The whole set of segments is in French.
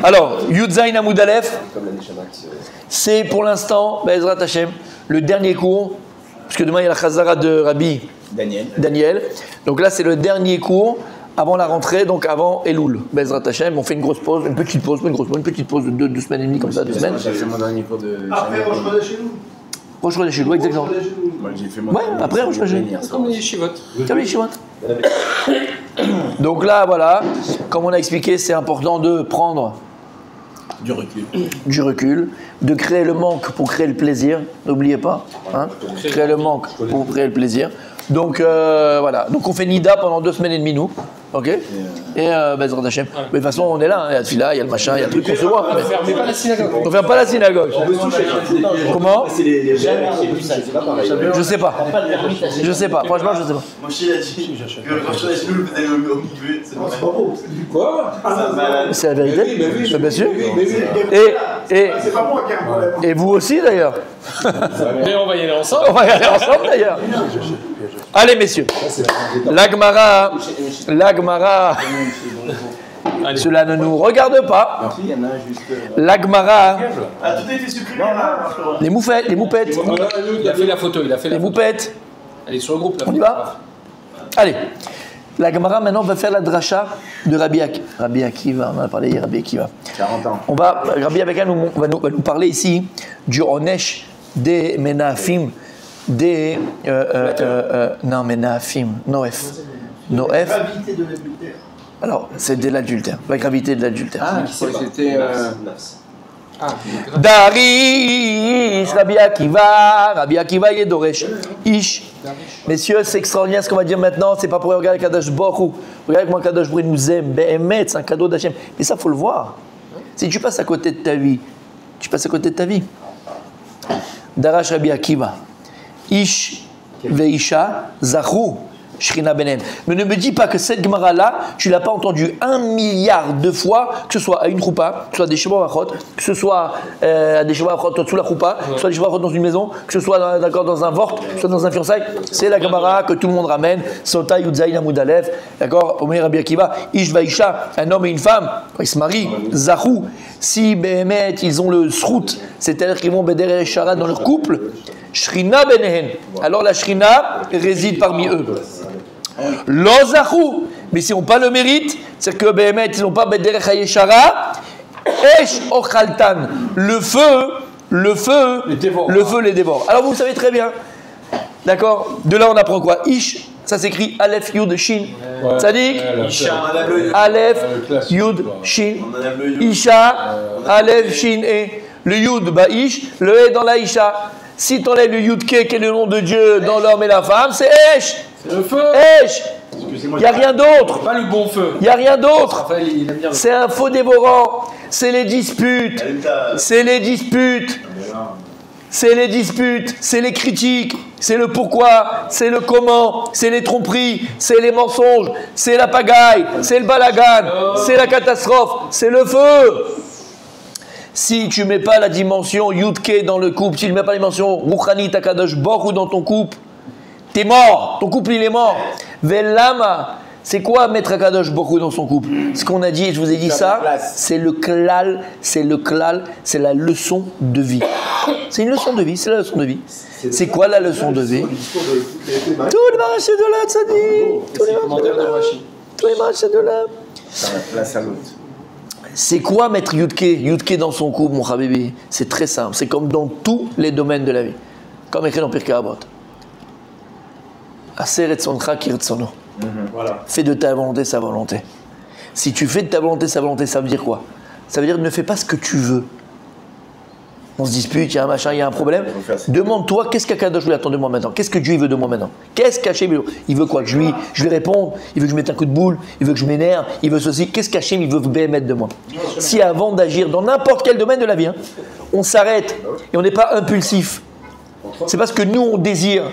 Alors, Yudzaïn Amoud Aleph, c'est pour l'instant, Bezrat Hashem, le dernier cours, puisque demain il y a la Chazara de Rabbi Daniel. Donc là, c'est le dernier cours avant la rentrée, donc avant Elul. Bezrat Hashem, on fait une grosse pause, une petite pause de deux semaines et demie, comme ça, 2 semaines. J'ai fait mon dernier cours de. Après, Rosh Chodesh chez nous. Rosh Chodesh chez nous, exactement. Moi, j'ai fait mon Ouais, après Rosh Chodesh. Comme les chivotes. Comme les chivotes. Donc là, voilà, comme on a expliqué, c'est important de prendre du recul, de créer le manque pour créer le plaisir. N'oubliez pas, hein, créer le manque pour créer le plaisir. Donc voilà, donc on fait Nida pendant 2 semaines et demie, nous. Ok. Et Bezrat Hashem. Mais de toute façon, on est là, hein. Il y a le fila, il y a le machin, il y a le truc qu'on se voit. On ne ferme pas la synagogue. On ne ferme pas la synagogue. Comment? Je sais pas. Je sais pas. Franchement, je sais pas. Moi, il a dit que Rosh Chodesh chez nous, le faisait au milieu. C'est pas bon. Quoi? C'est la vérité. Oui, Bien sûr. C'est pas moi qui ai un problème. Et vous aussi d'ailleurs. Mais on va y aller ensemble. On va y aller ensemble d'ailleurs. Allez messieurs. L'Agmara. Cela ne nous regarde pas. L'Agmara. Ah, tout a été supprimé là. Les moupettes. Il a fait la photo, Les moupettes. Elle est sur le groupe. On y va? Allez. La Gemara maintenant va faire la dracha de Rabbi Akiva. On en a parlé hier, Rabbi Akiva. 40 ans. Rabbi Akiva va nous parler ici du Onesh des Menafim, des. Non, Menafim, Noef. Noef. Gravité de l'adultère. Alors, c'est de l'adultère, la gravité de l'adultère. Ah, c'était. Darish, Rabbi Akiva Yedoresh, Ish. Messieurs, c'est extraordinaire ce qu'on va dire maintenant, c'est pas pour regarder Kadosh Baruch Hu. Regardez comment Kadosh Baruch Hu nous aime, Be'emet, c'est un cadeau d'Hachem. Mais ça, faut le voir. Si tu passes à côté de ta vie, tu passes à côté de ta vie. Darash Rabbi Akiva, Ish Veisha Zachou. Shrina Benen. Mais ne me dis pas que cette Gemara-là, tu ne l'as pas entendue 1 milliard de fois, que ce soit à une choupa, que ce soit à des Shema Brachot, que ce soit à des Shema Brachot sous la choupa, que ce soit des Shema Brachot dans une maison, que ce soit dans un vort, que ce soit dans un fiançailles. C'est la Gemara que tout le monde ramène. Sota Yudzaïn Amoud Aleph. D'accord? Omer Rabbi Akiva, Ish Vaisha, un homme et une femme, quand ils se marient, Zahou, si Behemet, ils ont le srout, c'est-à-dire qu'ils vont Beder et Shara dans leur couple, Shrina Benehen. Alors la Shrina réside parmi eux. L'Ozachou, mais s'ils n'ont pas le mérite, c'est que Behemet, ils n'ont pas Bederech Hayeshara, Esh Ochaltan, le feu les dévore. Alors vous savez très bien, d'accord, de là on apprend quoi? Ish, ça s'écrit Aleph Yud Shin, Tzadik, Aleph Yud Shin, Isha, Aleph Shin E, le Yud, bah Ish, le E dans la Isha. Si tu enlèves le Yud Ke, qui est le nom de Dieu dans l'homme et la femme, c'est Esh. Le feu. Esh. Il n'y a rien d'autre. Pas le bon feu. Il n'y a rien d'autre. Raphaël, il aime bien le... C'est un faux dévorant. C'est les disputes. C'est les disputes. C'est les disputes. C'est les critiques. C'est le pourquoi. C'est le comment. C'est les tromperies. C'est les mensonges. C'est la pagaille. C'est le balagan. C'est la catastrophe. C'est le feu. Si tu ne mets pas la dimension Yudke dans le couple, si tu ne mets pas la dimension Rouchani Takadosh Baruch Hu dans ton couple, t'es mort, ton couple il est mort. Velama, c'est quoi mettre Akadosh Baruch Hu dans son couple? Ce qu'on a dit, je vous ai dit ça, c'est le klal, c'est la leçon de vie. C'est une leçon de vie, c'est la leçon de vie. C'est quoi la leçon de vie? Tous les marachés de là, ça dit. Tous les marachés de là. Place à l'autre. C'est quoi mettre Yudke dans son couple, mon habibi? C'est très simple. C'est comme dans tous les domaines de la vie. Comme écrit dans Pirkei Avot. Aser etzoncha kiretzono. Fais de ta volonté sa volonté. Si tu fais de ta volonté sa volonté, ça veut dire quoi? Ça veut dire ne fais pas ce que tu veux. On se dispute, il y a un machin, il y a un problème. Demande-toi, qu'est-ce qu'Akadosh lui attend de moi maintenant? Qu'est-ce que Dieu veut de moi maintenant? Qu'est-ce qu'Hachem il veut quoi? Que je lui réponde? Il veut que je mette un coup de boule? Il veut que je m'énerve? Il veut ceci? Qu'est-ce qu'Hachem il veut mettre de moi? Si avant d'agir dans n'importe quel domaine de la vie, on s'arrête et on n'est pas impulsif, c'est parce que nous on désire.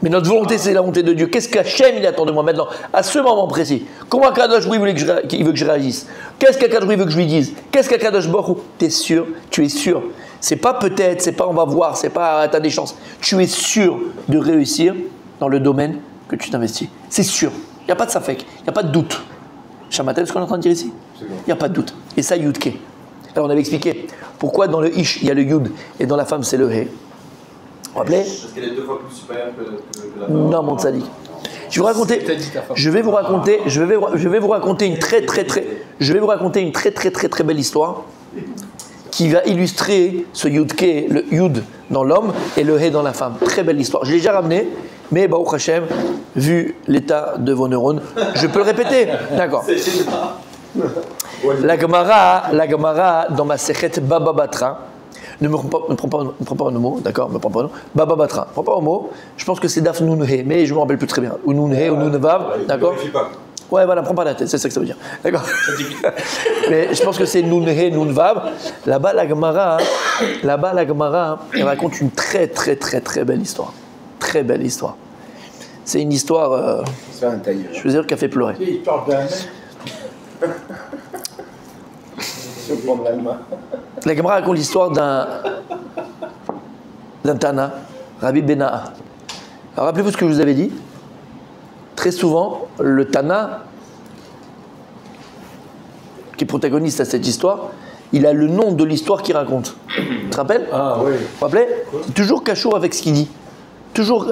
Mais notre volonté, c'est la volonté de Dieu. Qu'est-ce qu'Hachem il attend de moi maintenant, à ce moment précis? Comment Akadosh il veut que je réagisse? Qu'est-ce qu'Akadosh veut que je lui dise? Qu'est-ce qu'Akadosh Baruch Hu? Tu es sûr? Tu es sûr? C'est pas peut-être, c'est pas on va voir, c'est pas t'as des chances. Tu es sûr de réussir dans le domaine que tu t'investis. C'est sûr. Il n'y a pas de safek, il n'y a pas de doute. Shamatel, ce qu'on est en train de dire ici? Il n'y a pas de doute. Et ça, Yud Ke. Alors on avait expliqué pourquoi dans le Ish, il y a le Yud et dans la femme, c'est le He. Vous vous rappelez? Parce qu'elle est 2 fois plus supérieure que la femme. Non, mon tzaddik. Je vais vous raconter une très belle histoire qui va illustrer ce Yud Ke, le Yud dans l'homme et le He dans la femme. Très belle histoire. Je l'ai déjà ramené, mais Baruch Hashem, vu l'état de vos neurones, je peux le répéter. D'accord. La Gemara dans ma Sechet Baba Batra, ne prends pas un mot, d'accord, ne prends pas un mot. Baba Batra, ne prends pas un mot. Je pense que c'est Daf Nun He, mais je ne me rappelle plus très bien. Ou Nun He, ou Nun Vav, d'accord. Ouais, voilà, prends pas la tête, c'est ça que ça veut dire. D'accord. Mais je pense que c'est Nun He, Nun Vav. Là-bas, la Gemara, elle raconte une très belle histoire. Très belle histoire. C'est une histoire, C'est un tailleur. je veux dire, qui a fait pleurer. Il parle d'un mec. Je prends la main. La Gemara raconte l'histoire d'un Tana, Rabbi Bena'a. Alors rappelez-vous ce que je vous avais dit. Très souvent, le Tana, qui est protagoniste à cette histoire, il a le nom de l'histoire qu'il raconte. Tu te rappelles? Ah oui. Vous vous rappelez? C'est toujours cachour avec ce qu'il dit. Toujours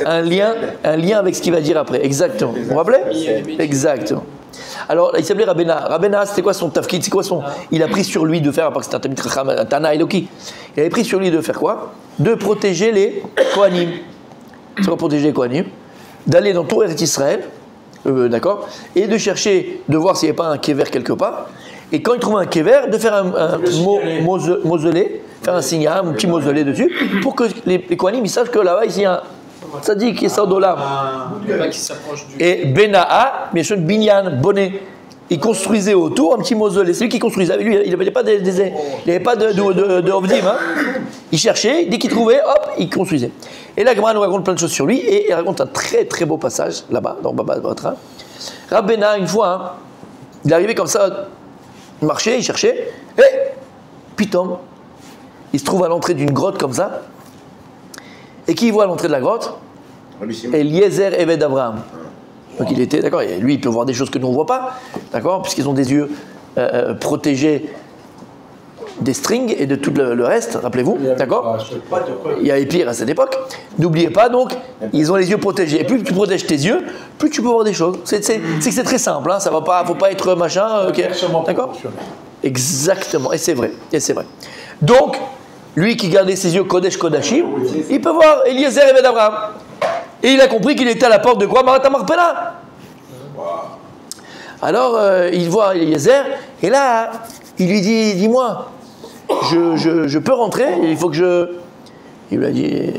un lien avec ce qu'il va dire après. Exactement. Vous vous rappelez? Exactement. Alors, il s'appelait Rabbeina. Rabbeina, c'était quoi son tafkid? C'est quoi son... Il a pris sur lui de faire, parce que c'était un Tana Eloki. Il avait pris sur lui de faire quoi? De protéger les Kohanim. C'est quoi protéger les Kohanim? D'aller dans tout Eretz Israël, d'accord? Et de chercher, de voir s'il n'y avait pas un kéver quelque part. Et quand il trouve un kéver, de faire un mausolée, faire un signal, un petit mausolée dessus, pour que les Kohanim ils sachent que là-bas, il y a un tzaddik qui est sort d'Olam. Et Bena'a, bien sûr, Binyan, bonnet. Il construisait autour un petit mausolée. C'est lui qui construisait. Lui, il n'avait pas de Ovdim. Hein. Il cherchait, dès qu'il trouvait, hop, il construisait. Et la Gemara nous raconte plein de choses sur lui. Et il raconte un très beau passage, là-bas, dans Baba Batra. Rabbena, une fois, hein, il arrivait comme ça, il marchait, il cherchait. Et, pitom, il se trouve à l'entrée d'une grotte comme ça. Et qui voit à l'entrée de la grotte? Eliezer Eved Abraham. Donc il était, d'accord, lui il peut voir des choses que nous on ne voit pas, d'accord, puisqu'ils ont des yeux protégés des strings et de tout le reste, rappelez-vous, d'accord. Il y avait pire à cette époque. N'oubliez pas donc, ils ont les yeux protégés. Et plus tu protèges tes yeux, plus tu peux voir des choses. C'est très simple, hein, ça va pas, faut pas être machin, okay, d'accord. Exactement, et c'est vrai, Donc, lui qui gardait ses yeux Kodesh Kodashim, il peut voir Eliezer Eved Abraham. Et il a compris qu'il était à la porte de quoi? Marat HaMarpela. Alors, il voit Eliezer, et là, il lui dit, dis-moi, je peux rentrer? Il faut que je... Il lui a dit,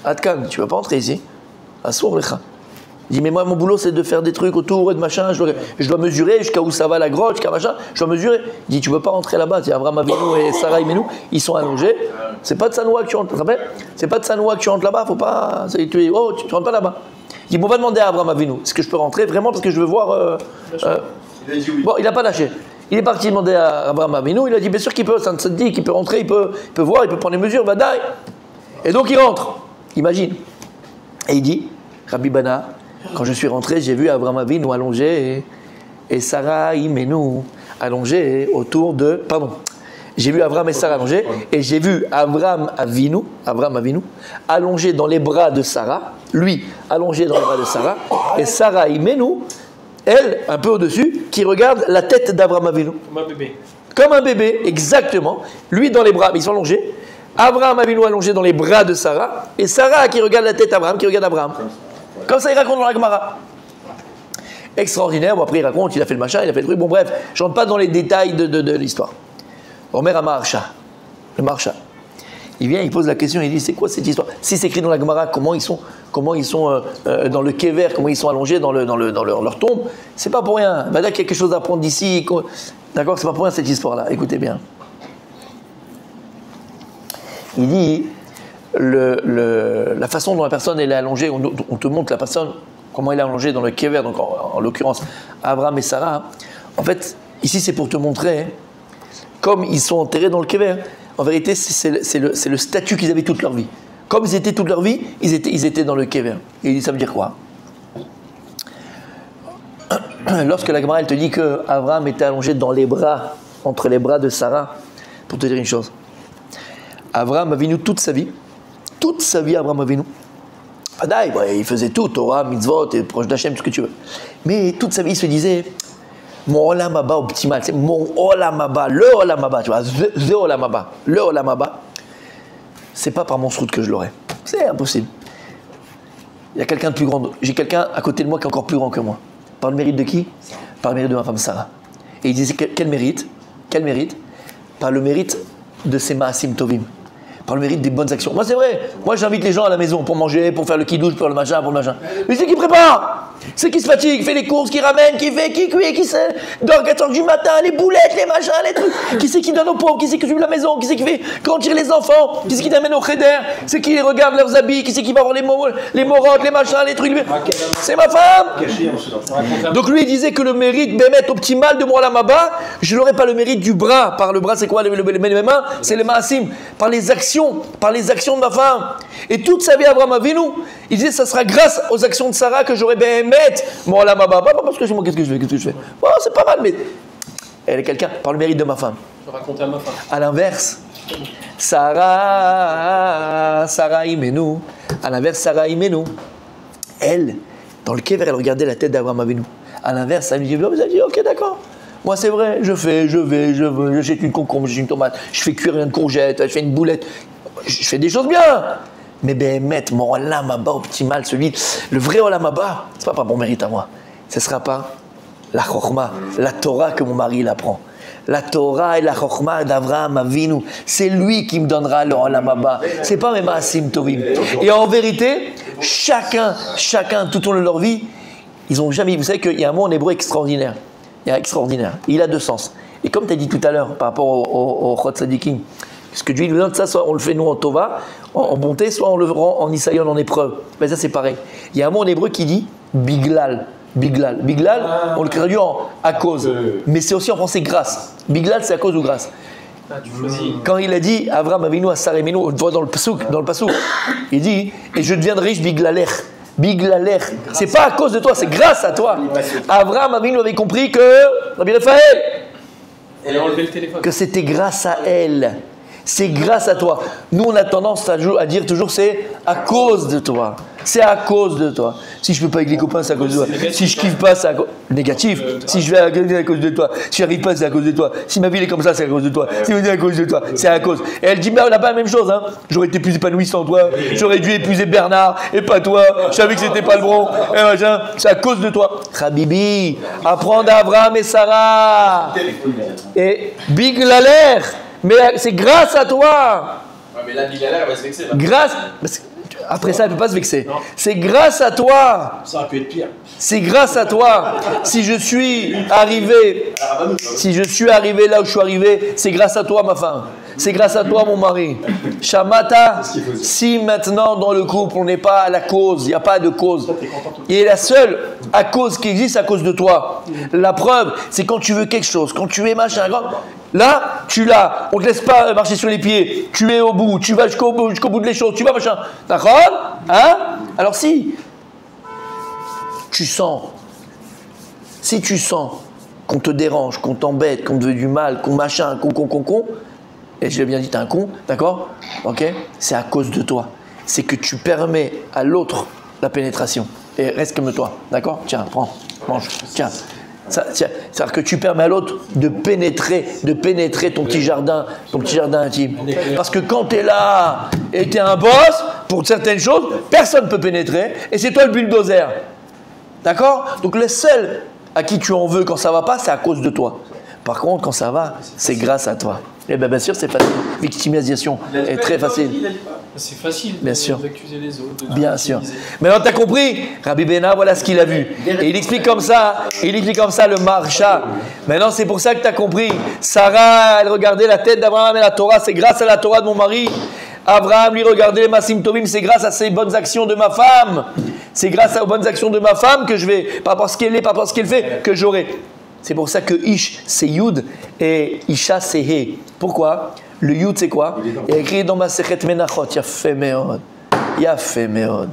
Adkan, tu ne vas pas rentrer ici. Assour lecha. Il dit, mais moi, mon boulot, c'est de faire des trucs autour et de machin. Je dois mesurer jusqu'à où ça va la grotte, jusqu'à machin. Je dois mesurer. Il dit, tu ne veux pas rentrer là-bas? C'est Abraham Avinu et Sarah Imenu, ils sont allongés. C'est pas de Sanoua que tu rentres, tu te rappelles? C'est pas de Sanoua que tu rentres là-bas, faut pas. Tu rentres pas là-bas. Il dit, bon, on va demander à Abraham Avinu, est-ce que je peux rentrer vraiment parce que je veux voir. Il a dit oui. Bon, il n'a pas lâché. Il est parti demander à Abraham Avinu, il a dit, bien sûr qu'il peut, ça te dit qu'il peut rentrer, il peut voir, il peut prendre les mesures, badaï. Et donc il rentre, imagine. Et il dit, Rabbi Bana, quand je suis rentré, j'ai vu Abraham Avinu allongé et Sarah Imenu allongé autour de. Pardon. J'ai vu Abraham et Sarah allongés et j'ai vu Abraham Avinu allongé dans les bras de Sarah, lui allongé dans les bras de Sarah, et Sarah Imenu, elle, un peu au-dessus, qui regarde la tête d'Abraham Avinu. Comme un bébé. Comme un bébé, exactement. Lui dans les bras, ils sont allongés. Abraham Avinu allongé dans les bras de Sarah, et Sarah qui regarde la tête d'Abraham, qui regarde Abraham. Comme ça, il raconte dans la Gemara. Extraordinaire. Bon, après, il raconte, il a fait le machin, il a fait le truc. Bon, bref, je ne rentre pas dans les détails de l'histoire. Omer Amarsha, le Marsha. Il vient, il pose la question, il dit, c'est quoi cette histoire? Si c'est écrit dans la Gemara, comment ils sont dans le kever, comment ils sont allongés dans leur tombe, c'est pas pour rien. Bah, il y a quelque chose à apprendre d'ici. D'accord, c'est pas pour rien cette histoire-là. Écoutez bien. Il dit, la façon dont la personne elle est allongée, on te montre la personne, comment elle est allongée dans le kever, donc en l'occurrence Abraham et Sarah. En fait, ici c'est pour te montrer, comme ils sont enterrés dans le kever, en vérité c'est le statut qu'ils avaient toute leur vie. Comme ils étaient toute leur vie, ils étaient dans le kever. Et il dit, ça veut dire quoi? lorsque la Gemara elle te dit que Abraham était allongé dans les bras, entre les bras de Sarah, pour te dire une chose. Abraham Avinu toute sa vie, Abraham Avinu, il faisait tout, Torah, mitzvot, et proche d'Hachem, tout ce que tu veux. Mais toute sa vie, il se disait, mon Olam Haba optimal, c'est mon Olam Haba, le Olam Haba, tu vois, the Olam Haba, le Olam Haba, c'est pas par mon srout que je l'aurai. C'est impossible. Il y a quelqu'un de plus grand, j'ai quelqu'un à côté de moi qui est encore plus grand que moi. Par le mérite de qui? Par le mérite de ma femme Sarah. Et il disait, quel mérite? Par le mérite de ses Maasim Tovim. Par le mérite des bonnes actions. Moi, c'est vrai. Moi, j'invite les gens à la maison pour manger, pour faire le kidouche, pour le machin, Mais c'est qui prépare. C'est qui se fatigue, qui fait les courses, qui ramène, qui fait, qui cuit, qui sait. Dans 4 heures du matin, les boulettes, les machins, les trucs. Qui c'est qui donne aux pauvres, qui c'est qui s'occupe de la maison, qui c'est qui fait grandir les enfants, qui c'est qui t'amène au cheder, c'est qui regarde leurs habits, qui c'est qui va voir les morottes, les machins, les trucs. C'est ma femme. Donc lui, il disait que le mérite bémet optimal de moi la Maba, je n'aurais pas le mérite du bras. Par le bras, c'est quoi les mains? C'est les maasim. Par les actions de ma femme. Et toute sa vie, Abraham Avinu, il disait, ça sera grâce aux actions de Sarah que j'aurais bémet moi la Maba. Pas parce que je qu'est-ce que je fais. Bon, c'est pas mal, mais elle est quelqu'un par le mérite de ma femme. Je racontais à ma femme. À l'inverse, Sarah Imenu. À l'inverse, Sarah Imenu. Elle, dans le kever, elle regardait la tête d'Abraham Avinu. À l'inverse, elle lui dit, ok, d'accord. Moi, c'est vrai, je jette une concombre, je jette une tomate, je fais cuire une courgette, je fais une boulette. Je fais des choses bien. Mais mettre mon Olam Haba optimal, le vrai Olam Haba, c'est pas par mon mérite à moi. Ce sera pas la Chokhma, la Torah que mon mari il apprend. La Torah et la Chokhma d'Avraham Avinu, c'est lui qui me donnera le Olam Haba. C'est pas mes Maasim Tovim. Et en vérité, chacun, tout au long de leur vie, ils ont jamais. Vous savez qu'il y a un mot en hébreu extraordinaire. Il y a extraordinaire. Il a 2 sens. Et comme tu as dit tout à l'heure par rapport au Chod Sadikim, parce que Dieu nous donne ça, soit on le fait nous en Tova, en bonté, soit on le rend en Isaïon, en épreuve. Ben ça c'est pareil. Il y a un mot en hébreu qui dit Biglal. Biglal, on le traduit à cause. Mais c'est aussi en français grâce. Biglal, c'est à cause ou grâce. Quand il a dit Avraham Avinu à Sarah Imenu, on voit dans le Passouk, il dit et je deviendrai riche Biglaler. C'est pas à cause de toi, c'est grâce à toi. Avraham Avinu avait compris que Rabbi Raphaël, que c'était grâce à elle. C'est grâce à toi. Nous, on a tendance à dire toujours c'est à cause de toi. C'est à cause de toi. Si je ne peux pas avec les copains, c'est à cause de toi. Si je kiffe pas, c'est à cause négatif. Si je vais à cause de toi. Si je n'arrive pas, c'est à cause de toi. Si ma vie est comme ça, c'est à cause de toi. Si c'est à cause de toi, c'est à cause. Et elle dit, mais on n'a pas la même chose. Hein. J'aurais été plus épanoui sans toi. J'aurais dû épouser Bernard et pas toi. Je savais que c'était pas le bon. Et machin. C'est à cause de toi. Habibi, apprends d'Abraham et Sarah. Et Big Laler. Mais c'est grâce à toi. Ouais, mais là, Bigalère, elle va se vexer. Là. Grâce. Après ça, elle ne peut pas se vexer. Non. C'est grâce à toi. Ça aurait pu être pire. C'est grâce à toi. Si je suis arrivé là où je suis arrivé, c'est grâce à toi, ma femme. C'est grâce à toi, mon mari. Shamata, si maintenant dans le couple, on n'est pas à la cause, il n'y a pas de cause. Et la seule à cause qui existe, à cause de toi. La preuve, c'est quand tu veux quelque chose, quand tu es machin. Là, tu l'as, on ne te laisse pas marcher sur les pieds, tu es au bout, tu vas jusqu'au bout de les choses, tu vas machin. D'accord? Hein? Alors si tu sens qu'on te dérange, qu'on t'embête, qu'on te veut du mal, qu'on machin, qu'on, et je l'ai bien dit, t'es un con, d'accord? Ok? C'est à cause de toi. C'est que tu permets à l'autre la pénétration. Et reste comme toi, d'accord? Tiens, prends, mange, tiens. C'est-à-dire que tu permets à l'autre de pénétrer ton petit jardin intime. Parce que quand tu es là et tu es un boss, pour certaines choses, personne ne peut pénétrer et c'est toi le bulldozer. D'accord? Donc le seul à qui tu en veux quand ça va pas, c'est à cause de toi. Par contre, quand ça va, c'est grâce à toi. Et bien sûr, c'est facile. Victimisation est très facile. C'est facile d'accuser les autres. Bien sûr. Maintenant, tu as compris? Rabbi Bena, voilà ce qu'il a vu. Et il explique comme ça le Marsha. Maintenant, c'est pour ça que tu as compris. Sarah, elle regardait la tête d'Abraham et la Torah. C'est grâce à la Torah de mon mari. Abraham, lui, regardait les Maasim Tovim. C'est grâce à ces bonnes actions de ma femme. C'est grâce aux bonnes actions de ma femme que je vais, pas parce qu'elle est, pas parce qu'elle fait, que j'aurai. C'est pour ça que Ish, c'est Yud et Isha, c'est He. Pourquoi? Le Yud, c'est quoi? Il y a écrit dans Masechet Menachot, Yafé Meod. Yafé Meod.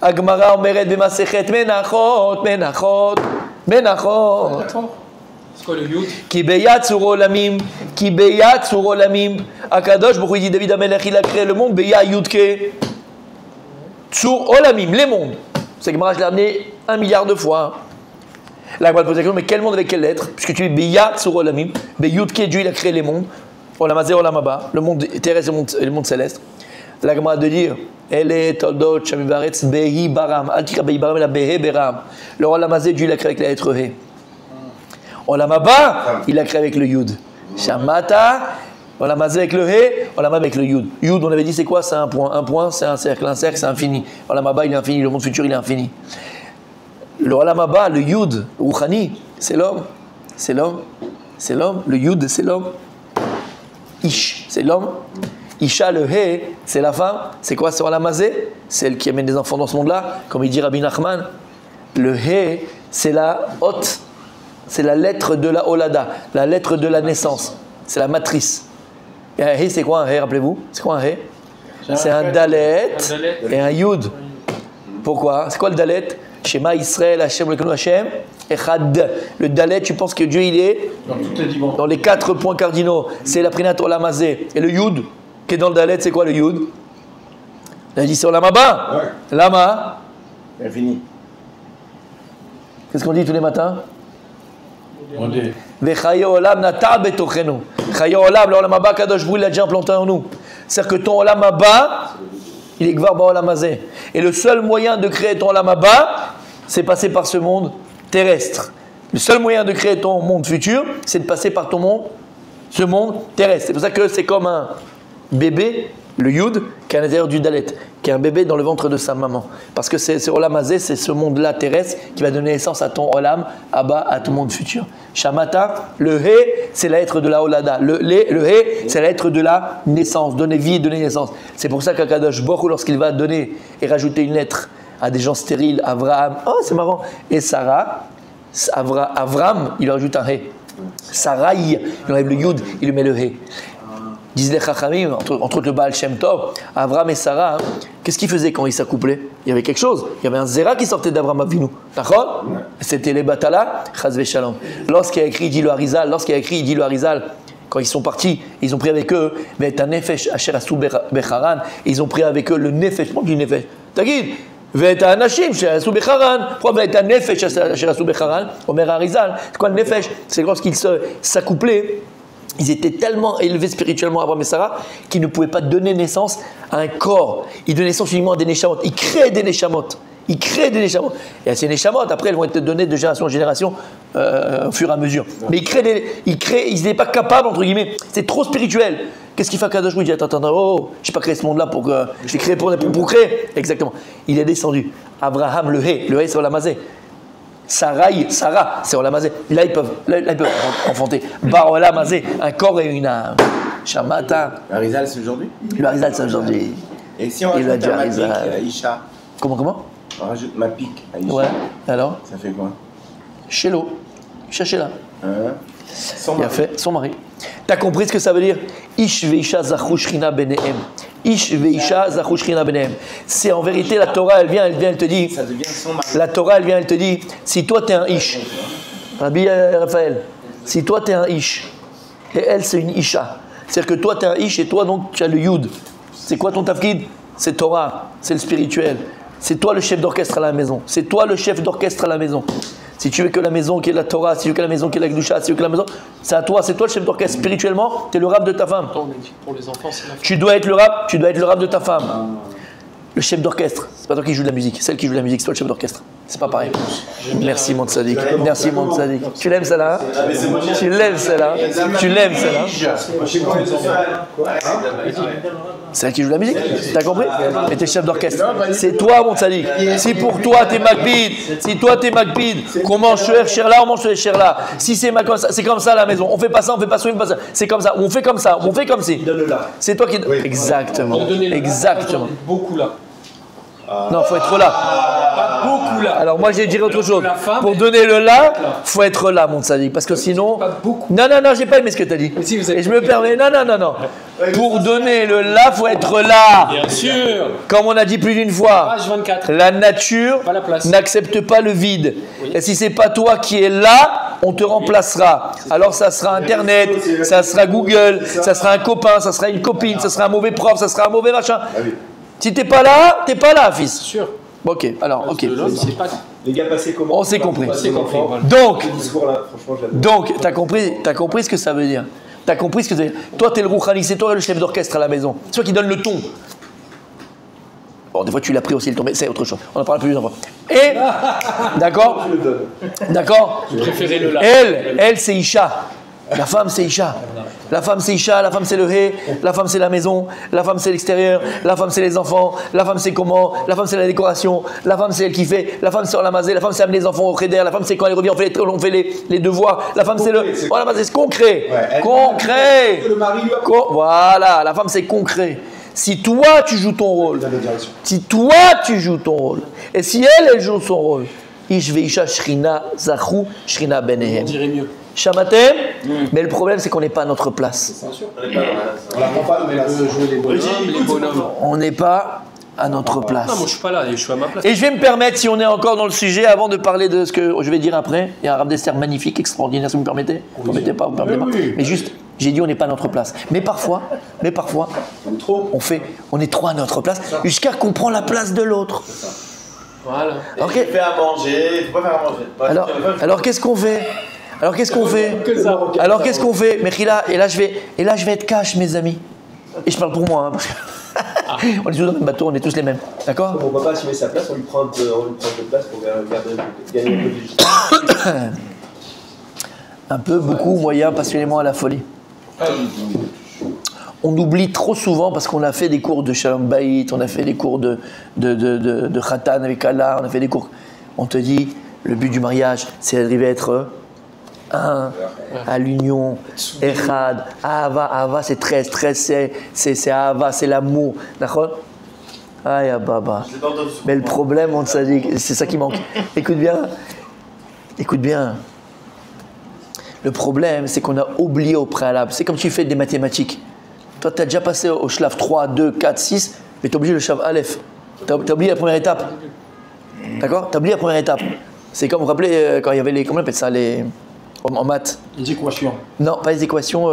Agmara omeret b'Masechet Menachot, Mais d'accord. Attends. C'est quoi le yud? Ki beyat sur olamim, ki beyat sur olamim. Akadosh, pourquoi il dit David Amelech, il a créé le monde, beya yudke. Sur olamim, les mondes. C'est que moi, je l'ai amené 1 milliard de fois. Là, on va te poser la question, mais quel monde avec quelle lettre? Puisque tu es beya sur olamim, beyudke, Dieu, il a créé les mondes. Olamazé, olamaba, le monde terrestre et le monde céleste. Là, on va te dire, elle est toldot, shamivaretz, behi baram. Altika behi baram, la behe beram. Le olamazé, Dieu, il a créé avec la lettre he. Olamaba, il a créé avec le Yud. Shamata, Olamazé avec le He, Olamaba avec le Yud. Yud, on avait dit c'est quoi? C'est un point. Un point, c'est un cercle c'est infini. Olamaba, il est infini. Le monde futur, il est infini. Le Olamaba, le Yud, Rouhani, c'est l'homme. C'est l'homme. C'est l'homme. Le Yud, c'est l'homme. Ish, c'est l'homme. Isha, le He, c'est la femme. C'est quoi? C'est Olamazé, celle qui amène des enfants dans ce monde-là. Comme il dit Rabbi Nachman. Le He, c'est la haute. C'est la lettre de la Olada, la lettre de la naissance. C'est la matrice. Et un He, c'est quoi un He, rappelez-vous? C'est quoi un He? C'est un Dalet et un Yud. Pourquoi? C'est quoi le Dalet? Shema Israël, Hashem, Lekenu Hashem, Echad. Le Dalet, tu penses que Dieu, il est dans les 4 points cardinaux. C'est la Prinat Olamazé. Et le Yud, qui est dans le Dalet, c'est quoi le Yud? Il a dit c'est Olamaba. Ouais. Lama. Infini. Qu'est-ce qu'on dit tous les matins? On dit. Vechaye olam nata betochenu. Chaye olam, le olam haba, Kadosh Bou, il a déjà implanté en nous. C'est-à-dire que ton olam haba, il est gvar ba olam hazeh. Et le seul moyen de créer ton olam haba, c'est passer par ce monde terrestre. Le seul moyen de créer ton monde futur, c'est de passer par ton monde, ce monde terrestre. C'est pour ça que c'est comme un bébé, le Yud, qui est à l'intérieur du Dalet, qui est un bébé dans le ventre de sa maman. Parce que c'est ce Olam Hazé, c'est ce monde-là terrestre qui va donner naissance à ton Olam, Abba, à ton monde futur. Shamata, le He, c'est la lettre de la Olada. Le He, c'est la lettre de la naissance, donner vie et donner naissance. C'est pour ça qu'Akadosh Baruch Hu, lorsqu'il va donner et rajouter une lettre à des gens stériles, Abraham, oh c'est marrant, et Sarah, Avram, il rajoute un He. Sarai, il enlève le Yud, il lui met le He. Disent les Chachamim, entre autres le Baal Shem Tov, Avram et Sarah, qu'est-ce qu'ils faisaient quand ils s'accouplaient? Il y avait quelque chose, il y avait un Zera qui sortait d'Avram Avinu. D'accord? C'était les Batala, Chaz Veshalom. Lorsqu'il a écrit, il dit le Harizal, quand ils sont partis, ils ont pris avec eux, mais un Nefesh Asher Asou Becharan, ils ont pris avec eux le Nefesh, pourquoi du Nefesh? T'inquiète, V'et Anashim Asher Asou Becharan, pourquoi V'et Nefesh Asher Asou Becharan, Omer Harizal, c'est quoi le Nefesh? C'est lorsqu'ils s'accouplaient. Ils étaient tellement élevés spirituellement, Abraham et Sarah, qu'ils ne pouvaient pas donner naissance à un corps. Ils donnaient naissance uniquement à des neshamot. Ils créaient des neshamot. Et à ces neshamot, après, elles vont être données de génération en génération au fur et à mesure. Mais ils n'étaient pas capables, entre guillemets. C'est trop spirituel. Qu'est-ce qu'il fait Kadosh? Il dit attends, je n'ai pas créé ce monde-là pour que. Je l'ai créé pour créer. Exactement. Il est descendu. Abraham, le He, c'est Olam Hazé. Sarah, c'est Olam Hazé. Là, ils peuvent enfanter. Bar Olam Hazé, un corps et une âme. Shamata. Le Harizal, c'est aujourd'hui? Le Harizal, c'est aujourd'hui. Et si on rajoute un Mapik à Isha? Comment? On rajoute Mapik à Isha. Ouais, alors? Ça fait quoi? Shélo. Isha Shela. Son Il a fait son mari. T'as compris ce que ça veut dire? Ish veisha zachu shrina benehem. Ish veisha zachu shrina benehem. C'est en vérité la Torah, elle vient, elle te dit. Ça devient son mari. La Torah, elle vient, elle te dit. Si toi t'es un ish, Rabbi Raphaël, si toi t'es un ish, et elle c'est une isha. C'est-à-dire que toi t'es un ish et toi donc tu as le yud. C'est quoi ton tafkid? C'est Torah, c'est le spirituel. C'est toi le chef d'orchestre à la maison. C'est toi le chef d'orchestre à la maison. Si tu veux que la maison qui est la Torah, si tu veux que la maison qui est la Gdusha, si tu veux que la maison, c'est à toi, c'est toi le chef d'orchestre. Spirituellement, tu es le rab de ta femme. Attends, on a dit pour les enfants, c'est la femme. Tu dois être le rab de ta femme. Le chef d'orchestre, c'est pas toi qui joue de la musique, celle qui joue de la musique, c'est toi le chef d'orchestre. C'est pas pareil. Merci mon tzaddik. Merci mon tzaddik. Tu l'aimes celle-là? Tu l'aimes celle-là? Tu l'aimes celle-là? C'est elle qui joue de la musique. T'as compris? Mais t'es chef d'orchestre. C'est toi mon tzaddik. Si pour toi t'es Makbid, qu'on mange ce Cher-là, on mange ce Cher-là. Si c'est comme ça à la maison, on fait pas ça, on fait pas ça, on fait pas ça. C'est comme ça, ou on fait comme ça, ou on fait comme ci. C'est toi qui. Exactement. Exactement. Beaucoup là. Non, il faut être là. Pas beaucoup là. Alors moi, j'ai dit autre chose. La femme, Pour donner le là, faut être là, mon sadique. Parce que sinon... Pas beaucoup. Non, j'ai pas aimé ce que tu as dit. Mais si, vous avez- Et je me permets... Non. Pour donner le là, faut être là. Bien sûr. Comme on a dit plus d'une fois, Page 24. la nature Pas la place. n'accepte pas le vide. Oui. Et si c'est pas toi qui es là, on te remplacera. Alors ça sera Internet, ça sera Google, ça sera un copain, ça sera une copine, ça sera un mauvais prof, ça sera un mauvais machin. Si t'es pas là, fils. Sûr. Ok, alors, ok. Parce que l'homme, c'est pas. Les gars, passez comment? On s'est compris. C'est compris. Voilà. Donc, Ce discours-là, franchement, j'adore. t'as compris ce que ça veut dire. T'as compris ce que ça veut dire. Toi, t'es le rouhani, c'est toi le chef d'orchestre à la maison. C'est toi qui donne le ton. Bon, des fois, tu l'as pris aussi le ton, mais c'est autre chose. On en parlera plusieurs fois. Et, d'accord? Je le donne. D'accord? Je préférais le là. Elle, c'est Isha. La femme, c'est Isha. La femme, c'est Isha. La femme, c'est le hé. La femme, c'est la maison. La femme, c'est l'extérieur. La femme, c'est les enfants. La femme, c'est comment? La femme, c'est la décoration. La femme, c'est elle qui fait. La femme, c'est la mazé. La femme, c'est amener les enfants au cheder. La femme, c'est quand elle revient, on fait les devoirs. La femme, c'est le. Voilà, c'est concret. Ouais, Concret. Le mari lui a Voilà, la femme, c'est concret. Si toi, tu joues ton rôle. la direction. Si toi, tu joues ton rôle. Et si elle joue son rôle. Ish veisha shrina zachou shrina On benehem. dirait mieux. Shamatem, mais le problème c'est qu'on n'est pas à notre place. Bien sûr. On la prend pas, mais Elle veut jouer les bonhommes, les bonhommes. On n'est pas à notre place. Non, moi je suis pas là, je suis à ma place. Et je vais me permettre, si on est encore dans le sujet, avant de parler de ce que je vais dire après, il y a un Rav d'Esther magnifique, extraordinaire, si vous me permettez. Vous ne permettez pas, vous me permettez pas. Mais juste, j'ai dit on n'est pas à notre place. Mais parfois, on est trop à notre place, jusqu'à qu'on prend la place de l'autre. Voilà. Ok. Fais à manger, faut pas faire à manger. Alors qu'est-ce qu'on fait? Alors qu'est-ce qu'on fait? Mechila, et là je vais être cash, mes amis. Et je parle pour moi, hein, parce que on est tous dans le même bateau, on est tous les mêmes. D'accord? on ne va pas assumer sa place, on lui prend de place pour gagner un peu de légitimité. Un peu, beaucoup, moyen, passionnément à la folie. On oublie trop souvent parce qu'on a fait des cours de Shalom Bayit, on a fait des cours de Khatan avec Allah, on a fait des cours. On te dit, le but du mariage, c'est d'arriver à être un, à l'union, Echad, Ahava, c'est 13, c'est Ahava, c'est l'amour. D'accord? Aïe, Baba. Mais le problème, on te dit, c'est ça qui manque. Écoute bien. Le problème, c'est qu'on a oublié au préalable. C'est comme tu fais des mathématiques. Toi, tu as déjà passé au Shlav 3, 2, 4, 6, mais tu as oublié le Shlav Aleph. Tu as oublié la première étape. D'accord? Tu as oublié la première étape. C'est comme, vous vous rappelez, quand il y avait les. Comment on appelle ça en maths? Les équations. Non, pas les équations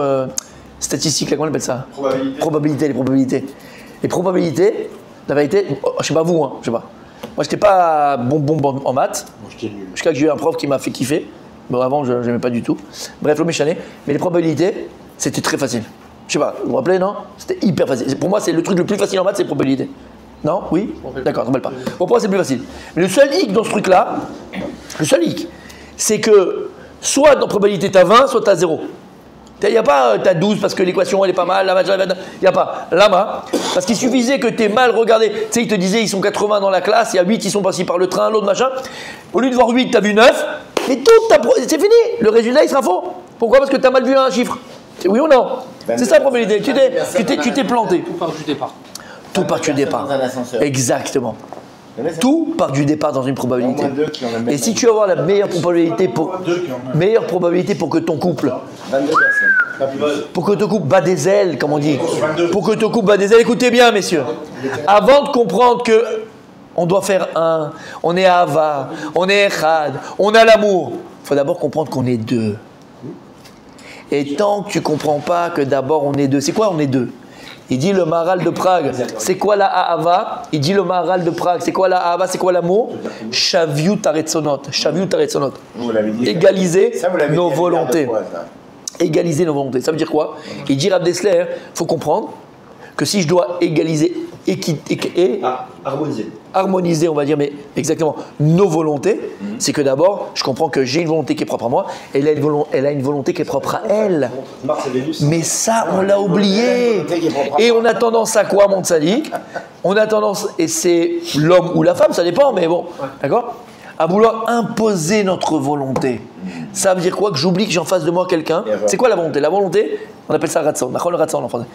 statistiques, là, comment on appelle ça? Probabilité. Les probabilités. Les probabilités, la vérité, je sais pas vous, hein, je sais pas. Moi, j'étais pas bon en maths. Moi, je t'ai lu. Jusqu'à que j'ai eu un prof qui m'a fait kiffer. Bon, avant, je n'aimais pas du tout. Bref, le méchané. Mais les probabilités, c'était très facile. Je sais pas, vous vous rappelez, non? C'était hyper facile. Pour moi, c'est le truc le plus facile en maths, c'est les probabilités. Non? Oui? D'accord, je ne pas. Pour moi, c'est le plus facile. Mais le seul hic dans ce truc-là, c'est que soit dans probabilité, tu as 20, soit tu as 0. Il n'y a pas tu as 12 parce que l'équation, elle est pas mal. Il n'y a pas. Là-bas, parce qu'il suffisait que tu aies mal regardé. Tu sais, il te disait, ils sont 80 dans la classe, il y a 8 qui sont passés par le train, l'autre machin. Au lieu de voir 8, tu as vu 9. Et tout, c'est fini. Le résultat, il sera faux. Pourquoi? Parce que tu as mal vu un chiffre. Oui ou non? C'est ça la probabilité. Tu t'es planté. Tout part du départ. Tout part du départ. Exactement. Tout part du départ dans une probabilité. Et si tu veux avoir la meilleure probabilité pour que ton couple, 22 personnes. pour que ton couple bat des ailes, comme on dit, pour que ton couple bat des ailes, écoutez bien, messieurs, avant de comprendre que on doit faire un, on est Ahava, on est Echad, on a l'amour, il faut d'abord comprendre qu'on est deux. Et tant que tu ne comprends pas que d'abord on est deux, c'est quoi on est deux? Il dit le Maharal de Prague, c'est quoi la Ahava? Il dit le Maharal de Prague, c'est quoi la Ahava? C'est quoi l'amour? Shaviut Aretzonot. Shaviut Aretzonot. Vous l'avez dit. Égaliser Ça, vous l'avez nos dit volontés. à fois, ça. Égaliser nos volontés. Ça veut dire quoi? Il dit Rav Dessler, il faut comprendre que si je dois égaliser harmoniser, on va dire, mais exactement, nos volontés, c'est que d'abord, je comprends que j'ai une volonté qui est propre à moi, et elle a une volonté qui est propre à elle. Mais ça, on l'a oublié. Et on a tendance à quoi, mon tzaddik? On a tendance, et c'est l'homme ou la femme, ça dépend, mais bon, d'accord? À vouloir imposer notre volonté. Ça veut dire quoi? Que j'oublie que j'ai en face de moi quelqu'un. C'est quoi la volonté? La volonté, on appelle ça ratson. Le ratson en français.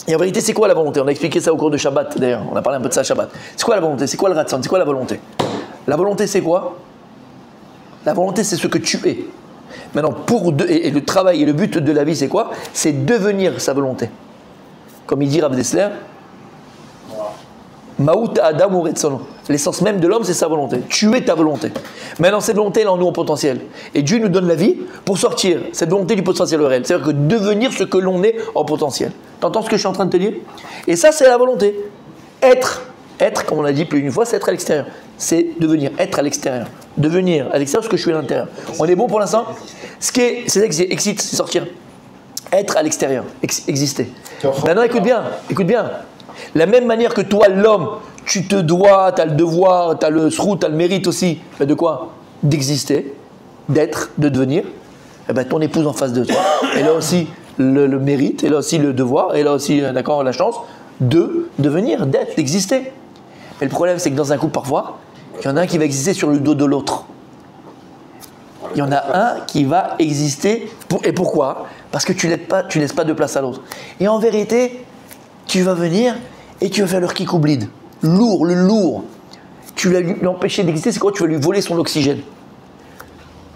Et en vérité, c'est quoi la volonté? On a expliqué ça au cours de Shabbat, d'ailleurs. On a parlé un peu de ça à Shabbat. C'est quoi la volonté? C'est quoi le ratson? C'est quoi la volonté? La volonté, c'est quoi? La volonté, c'est ce que tu es. Maintenant, et le travail et le but de la vie, c'est quoi? C'est devenir sa volonté. Comme il dit Rav Dessler, Maout Adam ou Retsono. L'essence même de l'homme, c'est sa volonté. Tu es ta volonté. Maintenant, cette volonté, elle est en nous en potentiel. Et Dieu nous donne la vie pour sortir cette volonté du potentiel réel. C'est-à-dire que devenir ce que l'on est en potentiel. Tu entends ce que je suis en train de te dire? Et ça, c'est la volonté. Être, comme on l'a dit plus d'une fois, c'est être à l'extérieur. C'est devenir, être à l'extérieur. Devenir à l'extérieur ce que je suis à l'intérieur. On est bon pour l'instant? C'est ça qui excite, c'est sortir. Être à l'extérieur, exister. Maintenant, écoute bien. La même manière que toi, l'homme, tu te dois, tu as le devoir, tu as le srout, tu as le mérite aussi. Mais de quoi? D'exister, d'être, de devenir. Eh ben, ton épouse en face de toi, elle a aussi le mérite, elle a aussi le devoir, elle a aussi d'accord, la chance de devenir, d'être, d'exister. Mais le problème, c'est que dans un couple, parfois, il y en a un qui va exister sur le dos de l'autre. Il y en a un qui va exister. Et pourquoi? Parce que tu laisses pas de place à l'autre. Et en vérité, tu vas venir et tu vas faire le kikoublid. Lourd, le lourd. Tu vas l'empêcher d'exister, c'est quoi? Tu vas lui voler son oxygène.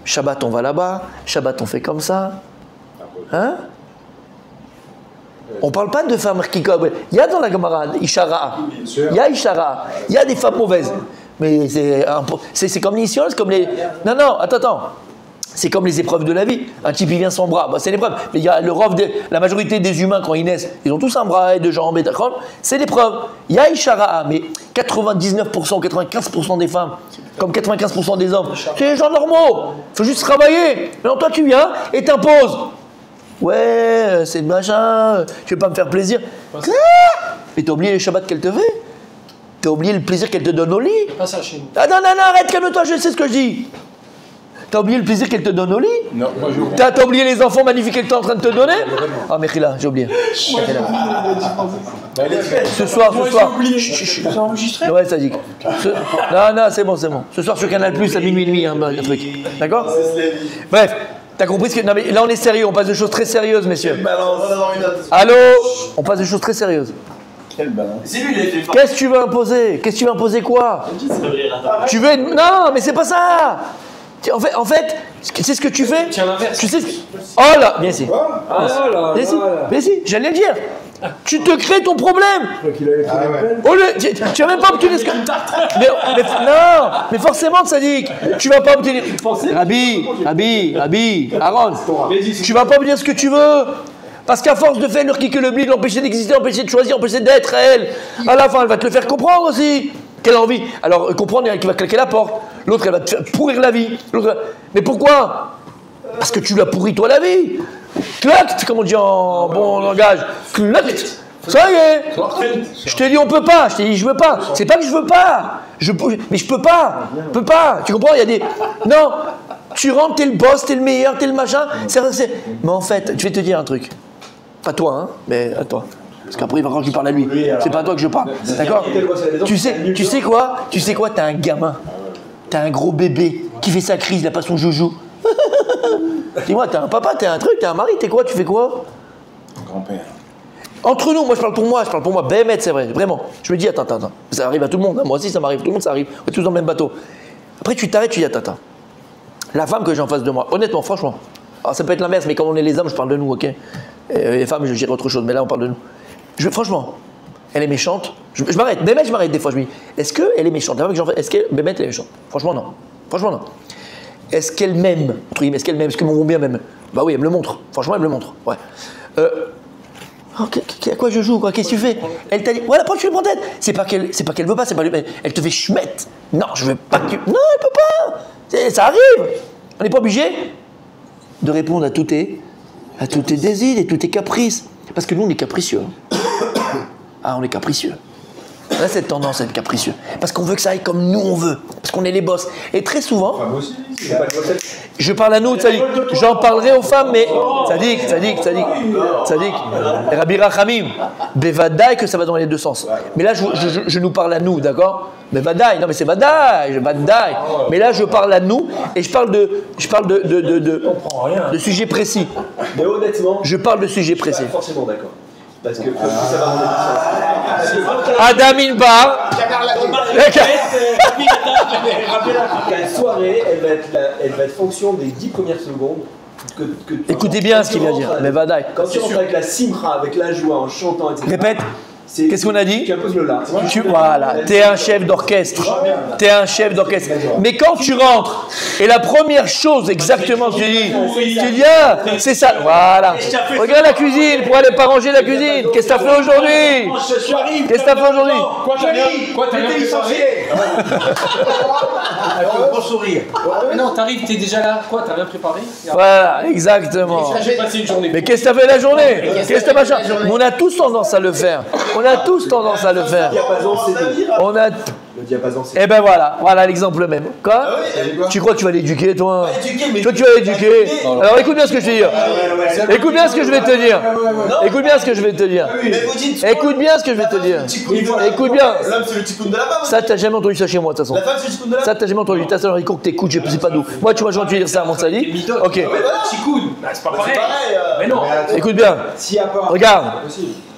Shabbat, on va là-bas. Shabbat, on fait comme ça. Hein? On ne parle pas de femmes qui... Il y a dans la Gemara, Ishara. Il y a Ishara. Il y a des femmes mauvaises. Mais c'est comme les sciences, comme les... Non, attends. C'est comme les épreuves de la vie. Un type, il vient sans bras. Bah, c'est l'épreuve. Mais il y a la majorité des humains, quand ils naissent, ils ont tous un bras et deux jambes. C'est l'épreuve. Il y a Ishara. Mais 99%, 95% des femmes, comme 95% des hommes, c'est des gens normaux. Il faut juste travailler. Non, toi, tu viens et t'imposes. Ouais, c'est le machin. Tu veux pas me faire plaisir? Mais t'as oublié le Shabbat qu'elle te fait? T'as oublié le plaisir qu'elle te donne au lit? Pas ça chez nous. Ah non, arrête, calme-toi, je sais ce que je dis. T'as oublié le plaisir qu'elle te donne au lit? Non, moi je comprends. T'as oublié les enfants magnifiques qu'elle est en train de te donner? Ah, Mechila, j'ai oublié. Ce soir. C'est enregistré? Ouais, ça dit. Non, c'est bon. Ce soir sur Canal Plus à minuit et demi, le truc. D'accord? Bref, t'as compris ce que. Non, mais là, on est sérieux, on passe de choses très sérieuses, messieurs. Allô? On passe de choses très sérieuses. Quelle balance. C'est lui, il a fait Qu'est-ce que tu veux imposer? Qu'est-ce que tu veux imposer quoi? Tu veux... Non, mais c'est pas ça. En fait, c'est ce que tu fais. Tiens, l'inverse. Tu sais ce que... Oh là, viens ici. Voilà. Viens ici, j'allais le dire. Tu te crées ton problème. Tu vas même pas obtenir ce que... Non, mais forcément, Sadiq, tu vas pas obtenir... Rabbi, Aaron, tu vas pas obtenir ce que tu veux. Parce qu'à force de faire le kick le blid, l'empêcher d'exister, l'empêcher de choisir, l'empêcher d'être elle, à la fin, elle va te le faire comprendre aussi. Quelle envie. Alors, comprendre, elle va claquer la porte. L'autre, elle va te faire pourrir la vie. Mais pourquoi? Parce que tu l'as pourri toi la vie. Clact, comme on dit en bon langage. Clact. Ça y est. Je t'ai dit on peut pas. Je t'ai dit je veux pas. C'est pas que je veux pas. Mais je peux pas. Tu comprends? Il y a des... Non. Tu rentres, t'es le boss, t'es le meilleur, t'es le machin. Mais en fait, je vais te dire un truc. Pas toi, hein, mais à toi. Parce qu'après, il va quand je parle à lui. C'est pas à toi que je parle. D'accord? Tu sais quoi? T'as un gamin. T'as un gros bébé qui fait sa crise, il a pas son joujou. Dis-moi, t'as un papa, t'as un truc, t'as un mari, t'es quoi? Tu fais quoi? Grand-père. Entre nous, moi je parle pour moi, Béhémet, c'est vrai, vraiment. Je me dis, attends, ça arrive à tout le monde, hein. Moi aussi ça m'arrive, tout le monde ça arrive, on est tous dans le même bateau. Après tu t'arrêtes, tu dis, attends. La femme que j'ai en face de moi, honnêtement, franchement, alors ça peut être l'inverse, mais comme on est les hommes, je parle de nous, ok? Les femmes, je dirais autre chose, mais là on parle de nous. Franchement, elle est méchante. Je m'arrête, Béhémet, je m'arrête des fois, je me dis, est-ce qu'elle est méchante? Est-ce que Béhémet, elle est méchante? Franchement, non. Est-ce qu'elle m'aime? Entre guillemets, est-ce qu'elle m'aime? Est-ce que mon bien m'aime? Bah oui, elle me le montre. Franchement, elle me le montre. Ouais. À quoi je joue, quoi? Qu'est-ce que tu fais? Elle t'a dit, voilà, pourquoi tu le prends tête? C'est pas qu'elle veut pas, c'est pas lui. Elle te fait chmette. Non, je veux pas que tu. Non, elle peut pas. Ça arrive. On n'est pas obligé de répondre à tous tes désirs et tous tes caprices. Parce que nous, on est capricieux. Ah, on est capricieux. On a cette tendance à être capricieux. Parce qu'on veut que ça aille comme nous on veut. Parce qu'on est les boss. Et très souvent, je parle à nous, Tzadik. J'en parlerai aux femmes, mais Tzadik. Rabbi Rachamim, Bevadaï que ça va dans les deux sens. Mais là, je nous parle à nous, d'accord? Mais Vadaï, non mais c'est Vadaï. Mais là, je parle à nous et je parle de sujets précis. Mais honnêtement, je parle de sujets je suis précis. pas forcément d'accord. Parce que faut savoir Adam Inbar. la soirée, elle va être fonction des 10 premières secondes. Écoutez bien ce qu'il vient de dire. Mais Vadaï. Quand tu rentres avec la simra, avec la joie, en chantant, etc. Répète. Qu'est-ce qu'on a dit? Tu imposes le là. Voilà, t'es un chef d'orchestre. T'es un chef d'orchestre. Mais quand tu rentres, et la première chose exactement que tu dis, ah, c'est ça. Voilà. Regarde la cuisine, pourquoi elle n'est pas rangée la cuisine? Qu'est-ce que t'as fait aujourd'hui? Qu'est-ce que t'as fait aujourd'hui? Quoi, t'as rien préparé? Gros sourire. Mais non, t'arrives, t'es déjà là. Quoi, t'as rien préparé? Voilà, exactement. J'ai passé une journée. Mais qu'est-ce que t'as fait la journée? Qu'est-ce que t'as machin? On a tous tendance à le faire. On a tous tendance à le faire. On a. Le diapason, c'est. Eh ben voilà l'exemple même. Quoi? Tu crois que tu vas l'éduquer, toi? Toi, tu vas l'éduquer. Alors écoute bien ce que je vais te dire. Écoute bien ce que je vais te dire. Écoute bien ce que je vais te dire. Écoute bien ce que je vais te dire. Écoute bien. L'homme, c'est le ticoun de la femme. Ça, t'as jamais entendu ça chez moi, de toute façon. La femme, c'est le ticoun de la Ça, femme. t'as jamais entendu. T'as ça dans les cours que t'écoutes, je sais pas d'où. Moi, tu m'as entendu dire ça à mon sali. Ok. Ok. Chicoun. C'est pas pareil. Pareil. Mais non. Écoute bien. S'il y a pas. Regarde.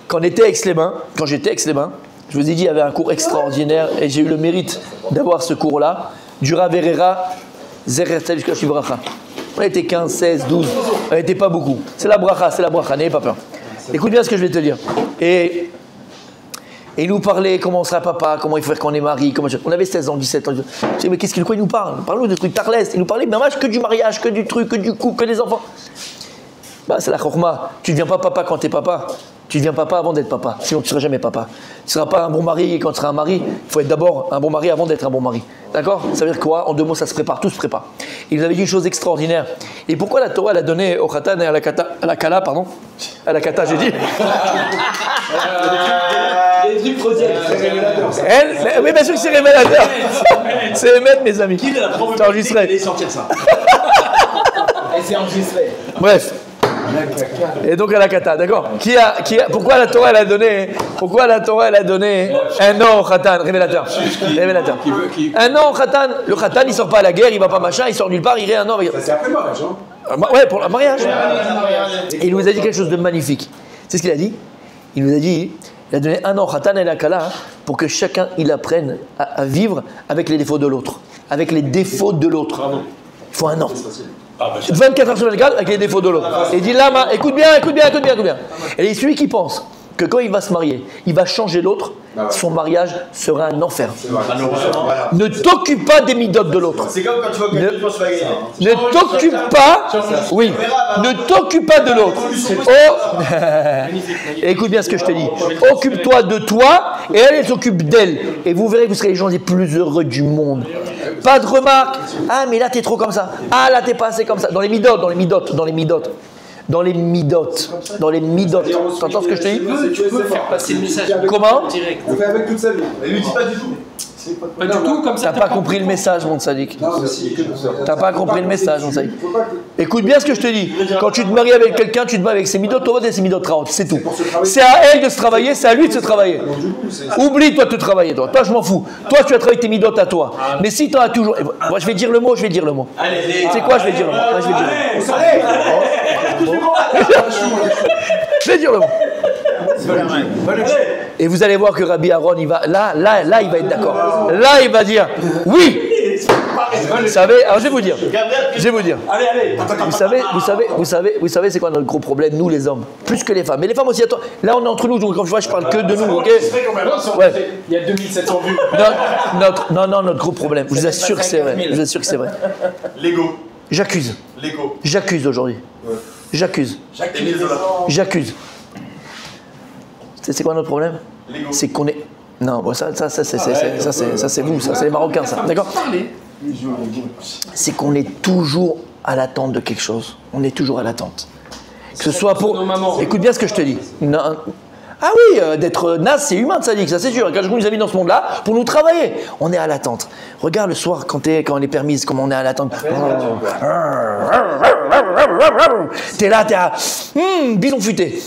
Quand j'étais à Aix-les-Bains, je vous ai dit, il y avait un cours extraordinaire et j'ai eu le mérite d'avoir ce cours-là. Du Rav Herrera, Zerer Tzaddik Shivracha Bracha. On était 15, 16, 12. On n'était pas beaucoup. C'est la bracha, n'ayez pas peur. Écoute bien ce que je vais te dire. Et il nous parlait comment on sera papa, comment il faut faire quand on est mari. On avait 16 ans, 17 ans. Je dis, mais qu'est-ce qu'il nous parle? Parle-nous de trucs tarlès. Il nous parlait que du mariage, que du truc, que du couple, que des enfants. Bah, c'est la chorma. Tu ne deviens pas papa quand tu es papa. Tu ne deviens papa avant d'être papa. Sinon, tu ne seras jamais papa. Tu ne seras pas un bon mari quand tu seras un mari. Il faut être d'abord un bon mari avant d'être un bon mari. D'accord? Ça veut dire quoi? En deux mots, ça se prépare. Tout se prépare. Il nous avait dit une chose extraordinaire. Et pourquoi la Torah, elle a donné au Khatan et à la Kala, pardon? À la Kata, j'ai dit. Les trucs freudiens, c'est révélateur. Oui, bien sûr que c'est révélateur. C'est émettre, mes amis. Qui est la probabilité C'est enregistré. d'aller sortir de ça? Et c'est enregistré. Bref. Et donc à la kata, d'accord. Pourquoi la Torah elle a donné un an au khatan, révélateur. Un an au khatan. Le khatan il sort pas à la guerre, il va pas machin, il sort nulle part, il est un an. C'est après le mariage, hein? Ouais, pour le mariage. Et il nous a dit quelque chose de magnifique. C'est ce qu'il a dit. Il nous a dit, il a donné un an au khatan et la kala pour que chacun il apprenne à vivre avec les défauts de l'autre, avec les défauts de l'autre. Il faut un an. 24 heures sur 24 avec les défauts de l'autre. Et il dit là, écoute bien. Et celui qui pense que quand il va se marier, il va changer l'autre, son mariage sera un enfer. Ne t'occupe pas des midotes de l'autre. C'est comme quand tu vois que tu vas gagner. Ne t'occupe pas, oui, ne t'occupe pas de l'autre. Écoute bien ce que je te dis. Occupe-toi de toi et elle s'occupe d'elle. Et vous verrez que vous serez les gens les plus heureux du monde. Pas de remarques. Ah, mais là, t'es trop comme ça. Ah, là, t'es pas assez comme ça. Dans les midotes. T'entends ce que je te dis? Tu peux faire passer le message. Comment? Direct. On fait avec toute sa vie. Mais lui dis pas du tout. Pas du tout, comme ça. T'as pas compris le message, mon sadique. Non, mais si, que tout ça. T'as pas compris le message, mon sadique. Faut pas que- Écoute bien ce que je te dis. Quand tu te maries avec quelqu'un, tu te maries avec ses midotes tovot et ses midotes raot. C'est tout. C'est à elle de se travailler, c'est à lui de se travailler. Donc, du coup, c'est- Oublie toi de te travailler, toi. Toi, je m'en fous. Toi, tu vas travailler tes midotes à toi. Mais si tu as toujours. Moi, je vais dire le mot, Allez, C'est quoi, je vais dire le mot. Moi, je vais dire le mot. Je vais dire le mot. Et vous allez voir que Rabbi Aaron, il va. Là, il va être d'accord. Là, il va dire oui. Vous savez, alors je vais vous dire. allez. Vous savez, c'est quoi notre gros problème, nous les hommes, plus que les femmes. Mais les femmes aussi. Attends, là, on est entre nous, donc quand je vois, je parle que de nous, ok? Ouais. Il y a 2700 vues. Notre gros problème. Je vous assure que c'est vrai. Lego. J'accuse aujourd'hui. J'accuse. C'est quoi notre problème? Lego. C'est qu'on est. Non, bon, ça c'est vous, ça c'est les Marocains, ça. D'accord? C'est qu'on est toujours à l'attente de quelque chose. On est toujours à l'attente. Que ce soit pour. Écoute bien ce que je te dis. Ah oui, d'être naze, c'est humain de sadique, ça c'est sûr. Quand je nous a mis dans ce monde-là, pour nous travailler, on est à l'attente. Regarde le soir quand on est permise, comme on est à l'attente. T'es là, t'es à bison futé.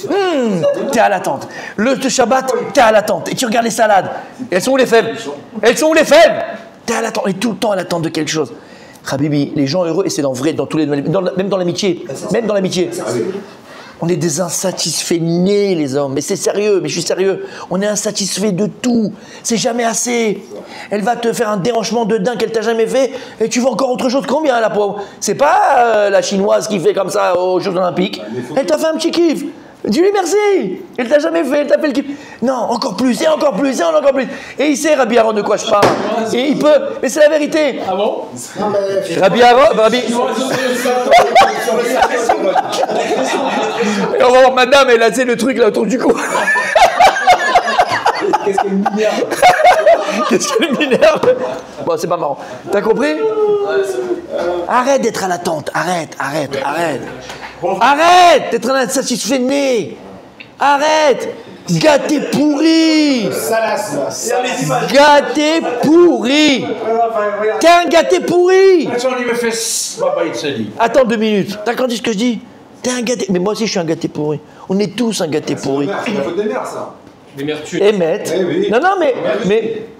T'es à l'attente. Le Shabbat, t'es à l'attente. Et tu regardes les salades. Et elles sont où les faibles? T'es à l'attente. On est tout le temps à l'attente de quelque chose. Habibi, les gens heureux, et c'est dans vrai, dans tous les, même dans l'amitié. On est des insatisfaits nés, les hommes. Mais c'est sérieux, mais je suis sérieux. On est insatisfait de tout. C'est jamais assez. Elle va te faire un dérangement de dingue qu'elle t'a jamais fait et tu veux encore autre chose. Combien, la pauvre? C'est pas la chinoise qui fait comme ça aux Jeux Olympiques. Elle t'a fait un petit kiff. Dis-lui merci. Elle t'a jamais fait, elle t'a fait le kiff. Non, encore plus, et encore plus, et encore plus. Et il sait, Rabbi Aaron, de quoi je parle. Et il peut, mais c'est la vérité. Ah bon? Rabbi Aaron, Et on va voir madame, elle a le truc là autour du cou. Qu'est-ce qu'elle m'énerve? Qu'est-ce qu'elle m'énerve? Bon, c'est pas marrant. T'as compris? Arrête d'être à l'attente. Arrête. Arrête d'être un insatisfait né. Arrête. Gars, t'es pourri. Gars, t'es pourri. T'es un gars, t'es pourri. Attends 2 minutes. T'as entendu ce que je dis? T'es un gâté. Mais moi aussi, je suis un gâté pourri. On est tous un gâté pourri. C'est la faute des mères, ça. Des mères tuées. Émette. Eh oui. Non, mais.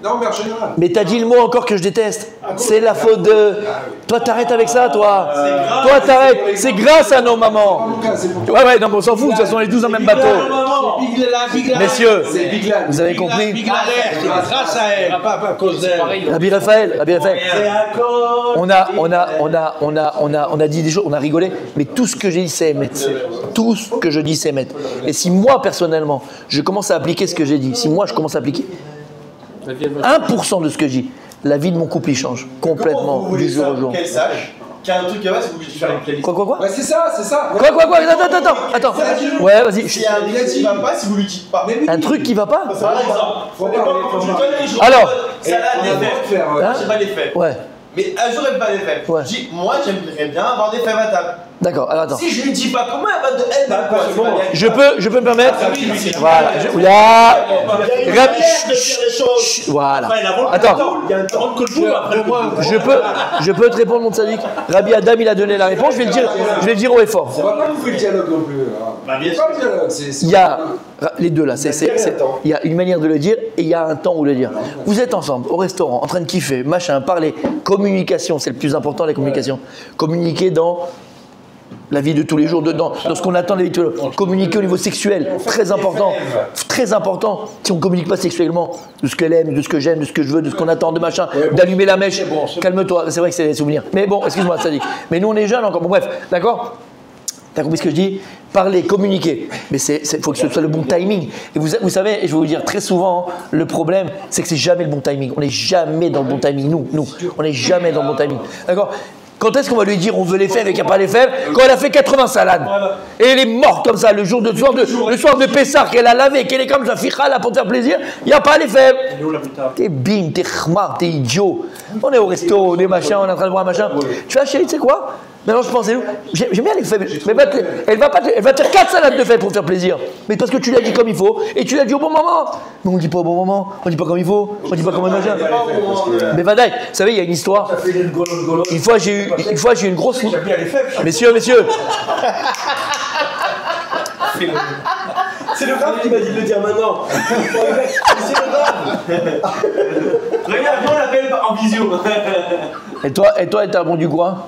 Non, mais en général. Mais t'as dit le mot encore que je déteste. C'est la faute de. Toi, t'arrêtes avec ça, toi. Toi, t'arrêtes. C'est grâce à nos mamans. Ouais, non, mais on s'en fout. De toute façon, on est tous dans le même bateau. Messieurs, vous avez compris? Grâce à elle, pas à cause d'elle. Rabbi Raphaël. On a dit des choses, on a rigolé, mais tout ce que j'ai dit, c'est émettre. Tout ce que je dis, c'est émettre. Et si moi, personnellement, je commence à appliquer ce que j'ai dit, si moi, je commence à appliquer 1% de ce que je dis, la vie de mon couple, il change complètement du jour au jour. Qu'elle sache qu'il y a un truc à voir, c'est que vous faire une playlist. Quoi? Ouais, c'est ça. Quoi? Attends. Ouais, vas-y. S'il y a un truc qui va pas, si vous lui dites pas. Un truc qui va pas? Par exemple, quand tu connais les jours, Alors. salade des fèves. J'ai pas les fèves. Ouais. Mais un jour, elle pas les fèves. Ouais. Je dis, moi, j'aimerais bien avoir des fèves à table. D'accord, alors attends. Si je lui dis pas comment, elle va de elle va quoi? Je peux me permettre? Voilà. Voilà. Attends. Je peux te répondre, mon tzaddik. Rabbi Adam, il a donné la réponse. Je vais le dire haut et fort. Ça va pas vous faire le dialogue non plus. Bien Pas le dialogue. Il y a les deux là. Il y a une manière de le dire et il y a un temps où le dire. Vous êtes ensemble au restaurant, en train de kiffer, machin, parler, communication, c'est le plus important, la communication. Communiquer dans la vie de tous les jours, dans ce qu'on attend de la vie de tous les jours. Communiquer au niveau sexuel, très important. Très important. Si on ne communique pas sexuellement, de ce qu'elle aime, de ce que j'aime, de ce que je veux, de ce qu'on attend, de machin, d'allumer la mèche, calme-toi, c'est vrai que c'est des souvenirs. Mais bon, excuse-moi, Sadiq. Mais nous, on est jeunes encore. Bon, bref, d'accord? T'as compris ce que je dis? Parler, communiquer. Mais il faut que ce soit le bon timing. Et vous savez, et je vais vous dire très souvent, le problème, c'est que c'est jamais le bon timing. On n'est jamais dans le bon timing. Nous, on n'est jamais dans le bon timing. D'accord? Quand est-ce qu'on va lui dire on veut les fèves et qu'il n'y a pas les fèves? Quand elle a fait 80 salades. Et elle est morte comme ça le soir de Pessah, qu'elle a lavé, qu'elle est comme ça, ficha là pour te faire plaisir, il n'y a pas les fèves. T'es bim, t'es khmar, t'es idiot. On est au resto, on est machin, on est en train de boire un machin. Tu vois, chérie, tu sais quoi? Maintenant, je pense, j'aime bien les fèves. Mais elle va te faire 4 salades de fèves pour te faire plaisir. Mais parce que tu l'as dit comme il faut et tu l'as dit au bon moment. Mais on ne dit pas au bon moment, on ne dit pas comme il faut, on ne dit pas comme un machin. Mais Vadaï, vous savez, il y a une histoire. Une fois, j'ai eu une grosse. Messieurs. C'est le grave qui m'a dit de le dire maintenant. C'est le grave. Regarde, on l'appelle en visio. Et toi, elle t'a répondu quoi?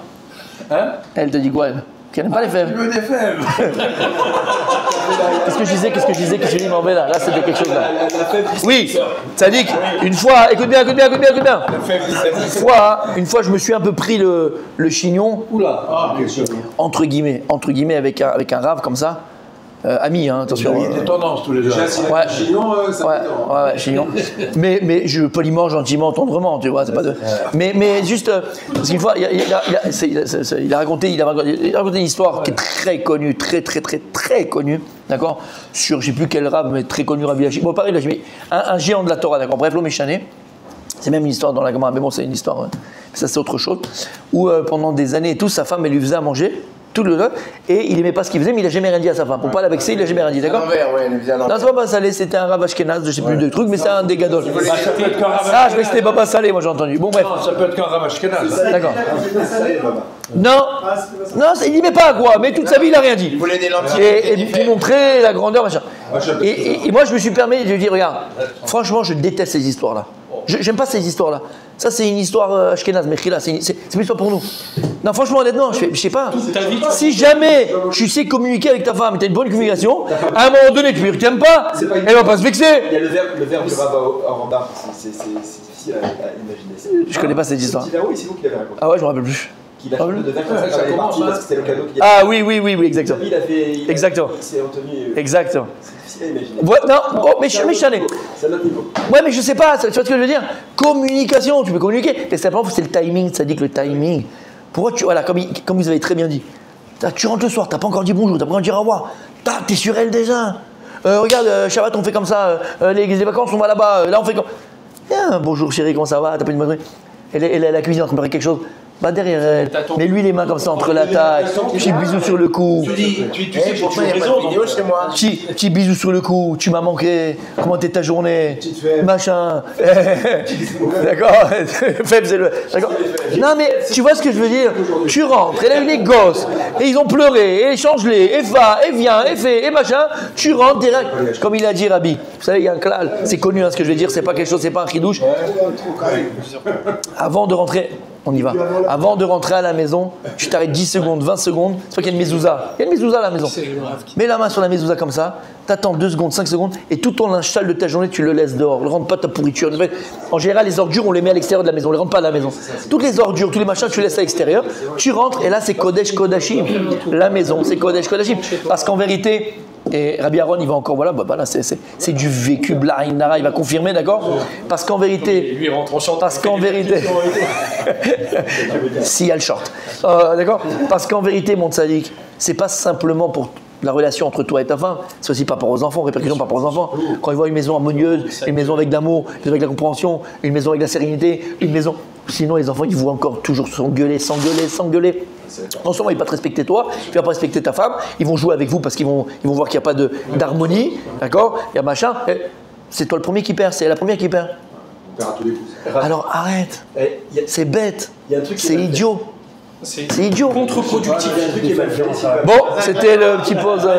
Hein? Elle te dit quoi, elle? Qu'elle n'aime pas les fèves. Tu veux des fèves? Qu'est-ce que je disais? Qu'est-ce que je dis, m'en vais là? Là, c'était quelque chose là. Oui, Sadiq, une fois, écoute bien. Une fois, je me suis un peu pris le chignon. Oula. Entre guillemets, avec un rave comme ça. Ami, hein, attention. Il y a des tendances tous les deux. Ouais. Chignon, ça Ouais, chignon. mais je poliment, gentiment, tendrement, tu vois, c'est pas de. Mais juste, parce qu'une fois, il a raconté une histoire qui est très connue, très connue, d'accord, sur, je sais plus quel rave, mais très connu, Rabbi Hashim. Bon, pareil, là, un géant de la Torah, d'accord, bref, l'homme est chané. C'est même une histoire dans la Gemara, mais bon, c'est une histoire, ça c'est autre chose, où pendant des années et tout, sa femme, elle lui faisait à manger. Tout le temps, et il aimait pas ce qu'il faisait, mais il a jamais rien dit à sa femme. Pour pas la vexer, il a jamais rien dit, d'accord? Non, c'est pas salé, c'était un Rav Ashkenaz, je sais plus de trucs, mais c'est un des gadols. Ça peut être qu'un Rav Ah, je croyais que c'était pas salé, moi j'ai entendu. Bon, bref. Non, ça peut être qu'un Rav Ashkenaz. D'accord. Non, il n'y met pas à quoi, mais toute sa vie il a rien dit. Il voulait des lentilles. Et lui montrer la grandeur, machin. Et moi je me suis permis de lui dire, regarde, franchement, je déteste ces histoires-là. J'aime pas ces histoires-là. Ça, c'est une histoire ashkénaze, mechila, c'est plus pas pour nous. Non, franchement, honnêtement, je sais pas. Si jamais tu sais communiquer avec ta femme, tu as une bonne communication, à un moment donné, tu ne t'aimes pas, elle va pas se vexer. Il y a le verbe du rabbin Rambam, c'est difficile à imaginer. Je connais pas cette histoire. Oui, c'est vous qui l'avez raconté. Ah ouais, je me rappelle plus. Qu'il a changé de verbe comme ça quand il est parti parce que c'était le cadeau qu'il a Ah oui, exactement. Il a fait. Exactement. Il s'est retenu. Exactement. C'est difficile à imaginer. Ouais, non, oh, mais je suis C'est à notre niveau. Ouais, mais je sais pas, tu vois ce que je veux dire? Communication, tu peux communiquer. Mais simplement, c'est le timing, ça dit que le timing. Pourquoi tu. Voilà, comme vous avez très bien dit. Tu rentres le soir, t'as pas encore dit bonjour, t'as pas encore dit au revoir. T'es sur elle déjà. Regarde, Shabbat, on fait comme ça. Les vacances, on va là-bas. Là, on fait comme. Bien, bonjour chérie, comment ça va? T'as pas une bonne nuit? Elle est à la cuisine, on va préparer quelque chose. Bah derrière elle, mets-lui les mains comme ça entre la taille, petit bisou sur le cou. Tu sais, pourtant, il y a pas de vidéo chez moi. Petit bisou sur le cou, tu m'as manqué, comment était ta journée, machin. D'accord. D'accord. Non mais tu vois ce que je veux dire? Tu rentres, elle a eu les gosses, et ils ont pleuré, et change-les, et va, et viens, et fait, et machin. Tu rentres direct, comme il a dit Rabbi. Vous savez, il y a un klal, c'est connu ce que je vais dire, c'est pas quelque chose, c'est pas un chidouche. Avant de rentrer. On y va. Avant de rentrer à la maison, tu t'arrêtes 10 secondes, 20 secondes. C'est pas qu'il y a une mezouza. Il y a une mezouza à la maison. Mets la main sur la mezouza comme ça, t'attends 2 secondes, 5 secondes, et tout ton linge sale de ta journée, tu le laisses dehors. Ne rentre pas ta pourriture. En général, les ordures, on les met à l'extérieur de la maison. On les rentre pas à la maison. Toutes les ordures, tous les machins, tu les laisses à l'extérieur. Tu rentres, et là, c'est Kodesh Kodashim. La maison, c'est Kodesh Kodashim. Parce qu'en vérité, et Rabbi Aaron, il va encore, voilà, là, c'est du vécu, Blaïn Nara, il va confirmer, d'accord? Parce qu'en vérité, lui rentre en chantant. parce qu'en vérité, si elle short, d'accord? Parce qu'en vérité, mon tzaddik, c'est pas simplement pour la relation entre toi et ta femme, c'est aussi par rapport aux enfants, répercussions par rapport aux enfants. Quand ils voient une maison harmonieuse, une maison avec l'amour, une maison avec la compréhension, une maison avec la sérénité, une maison. Sinon, les enfants, ils voient encore toujours s'engueuler. Non seulement ils ne vont pas te respecter toi, tu ne vas pas respecter ta femme, ils vont jouer avec vous parce qu'ils vont voir qu'il n'y a pas d'harmonie, d'accord? Il y a machin. C'est toi le premier qui perd, c'est la première qui perd. On perd à tous les coups. Alors arrête, c'est bête, c'est idiot. C'est idiot. contre-productif. Bon, c'était le petit pause.